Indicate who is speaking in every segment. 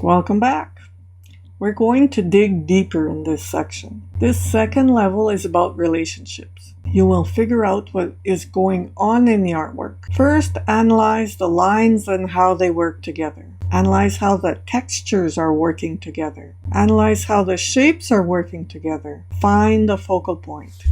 Speaker 1: Welcome back. We're going to dig deeper in this section. This second level is about relationships. You will figure out what is going on in the artwork. First, analyze the lines and how they work together. Analyze how the textures are working together. Analyze how the shapes are working together. Find the focal point.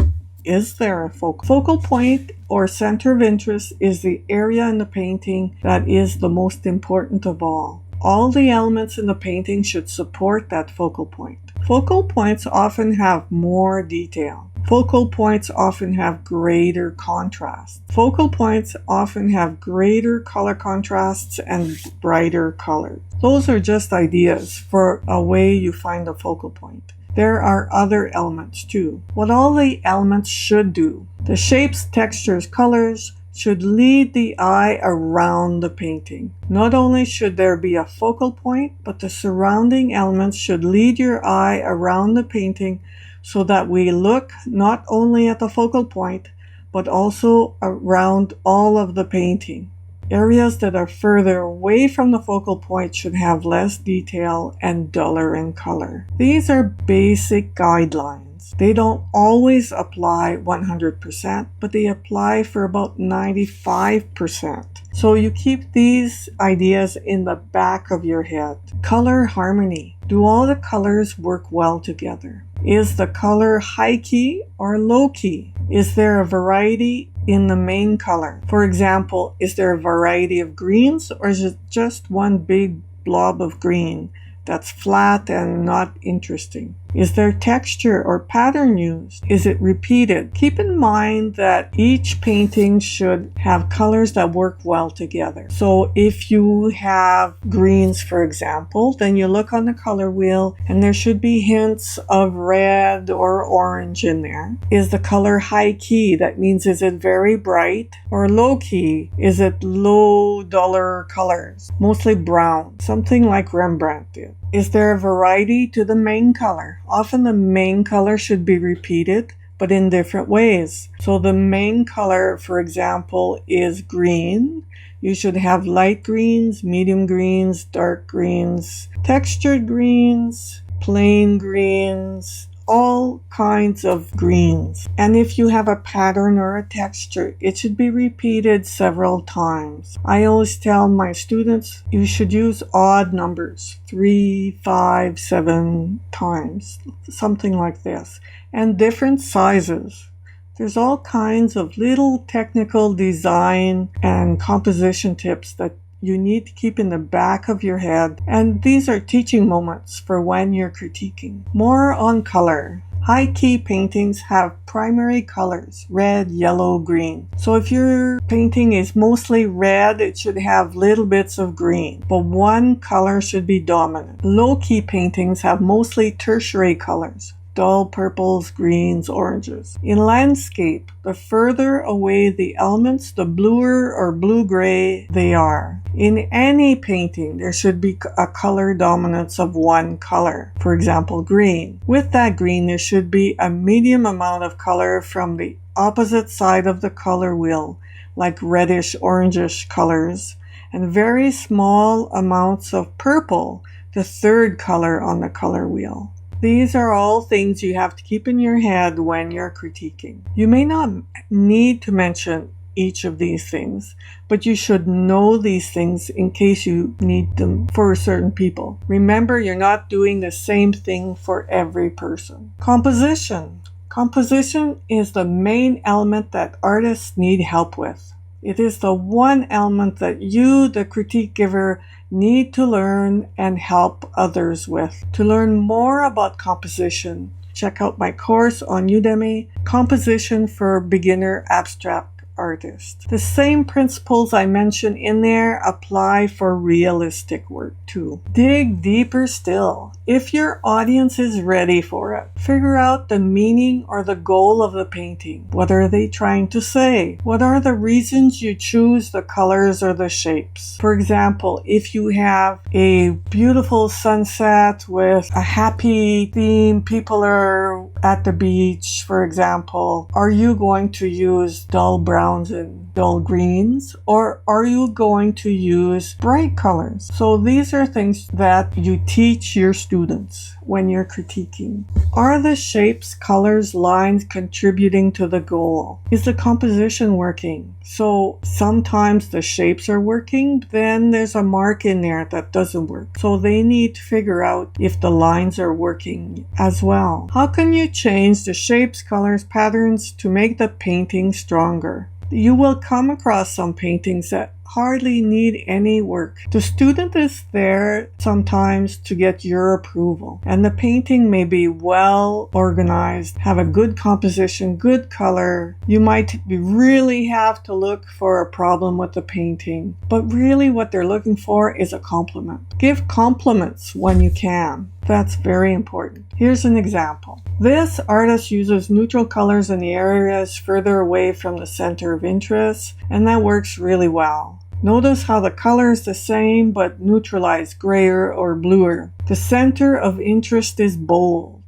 Speaker 1: Is there a focal point or center of interest is the area in the painting that is the most important of all. All the elements in the painting should support that focal point. Focal points often have more detail. Focal points often have greater contrast. Focal points often have greater color contrasts and brighter colors. Those are just ideas for a way you find a focal point. There are other elements too. What all the elements should do. The shapes, textures, colors should lead the eye around the painting. Not only should there be a focal point, but the surrounding elements should lead your eye around the painting so that we look not only at the focal point, but also around all of the painting. Areas that are further away from the focal point should have less detail and duller in color. These are basic guidelines. They don't always apply 100%, but they apply for about 95%. So you keep these ideas in the back of your head. Color harmony. Do all the colors work well together? Is the color high key or low key? Is there a variety in the main color? For example, is there a variety of greens or is it just one big blob of green that's flat and not interesting? Is there texture or pattern used? Is it repeated? Keep in mind that each painting should have colors that work well together. So if you have greens, for example, then you look on the color wheel and there should be hints of red or orange in there. Is the color high key? That means is it very bright? Or low key? Is it low, duller colors? Mostly brown, something like Rembrandt did. Is there a variety to the main color? Often the main color should be repeated, but in different ways. So the main color, for example, is green. You should have light greens, medium greens, dark greens, textured greens, plain greens, all kinds of greens. And if you have a pattern or a texture, it should be repeated several times. I always tell my students you should use odd numbers, 3, 5, 7 times, something like this, and different sizes. There's all kinds of little technical design and composition tips that you need to keep in the back of your head, and these are teaching moments for when you're critiquing. More on color. High-key paintings have primary colors, red, yellow, green. So if your painting is mostly red, it should have little bits of green, but one color should be dominant. Low-key paintings have mostly tertiary colors, dull purples, greens, oranges. In landscape, the further away the elements, the bluer or blue-gray they are. In any painting, there should be a color dominance of one color, for example, green. With that green, there should be a medium amount of color from the opposite side of the color wheel, like reddish, orangish colors, and very small amounts of purple, the third color on the color wheel. These are all things you have to keep in your head when you're critiquing. You may not need to mention each of these things, but you should know these things in case you need them for certain people. Remember, you're not doing the same thing for every person. Composition. Composition is the main element that artists need help with. It is the one element that you, the critique giver, need to learn and help others with. To learn more about composition, check out my course on Udemy, Composition for Beginner Abstract Artists. The same principles I mentioned in there apply for realistic work too. Dig deeper still. If your audience is ready for it, figure out the meaning or the goal of the painting. What are they trying to say? What are the reasons you choose the colors or the shapes? For example, if you have a beautiful sunset with a happy theme, people are at the beach, for example, are you going to use dull browns and dull greens, or are you going to use bright colors? So these are things that you teach your students when you're critiquing. Are the shapes, colors, lines contributing to the goal? Is the composition working? So sometimes the shapes are working, then there's a mark in there that doesn't work. So they need to figure out if the lines are working as well. How can you change the shapes, colors, patterns to make the painting stronger? You will come across some paintings that hardly need any work. The student is there sometimes to get your approval, and the painting may be well organized, have a good composition, good color. You might really have to look for a problem with the painting, but really what they're looking for is a compliment. Give compliments when you can. That's very important. Here's an example. This artist uses neutral colors in the areas further away from the center of interest, and that works really well. Notice how the color is the same but neutralized, grayer or bluer. The center of interest is bold.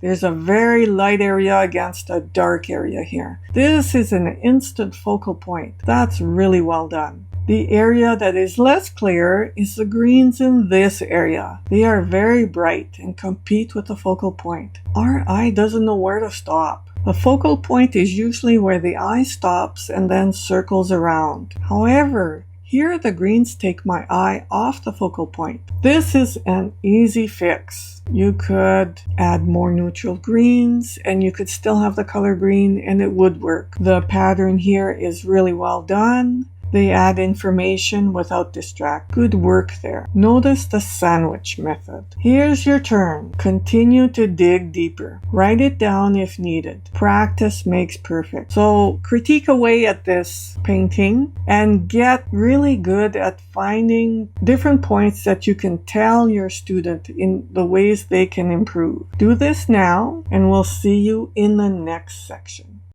Speaker 1: There's a very light area against a dark area here. This is an instant focal point. That's really well done. The area that is less clear is the greens in this area. They are very bright and compete with the focal point. Our eye doesn't know where to stop. The focal point is usually where the eye stops and then circles around. However, here the greens take my eye off the focal point. This is an easy fix. You could add more neutral greens and you could still have the color green and it would work. The pattern here is really well done. They add information without distract. Good work there. Notice the sandwich method. Here's your turn. Continue to dig deeper. Write it down if needed. Practice makes perfect. So critique away at this painting and get really good at finding different points that you can tell your student in the ways they can improve. Do this now and we'll see you in the next section.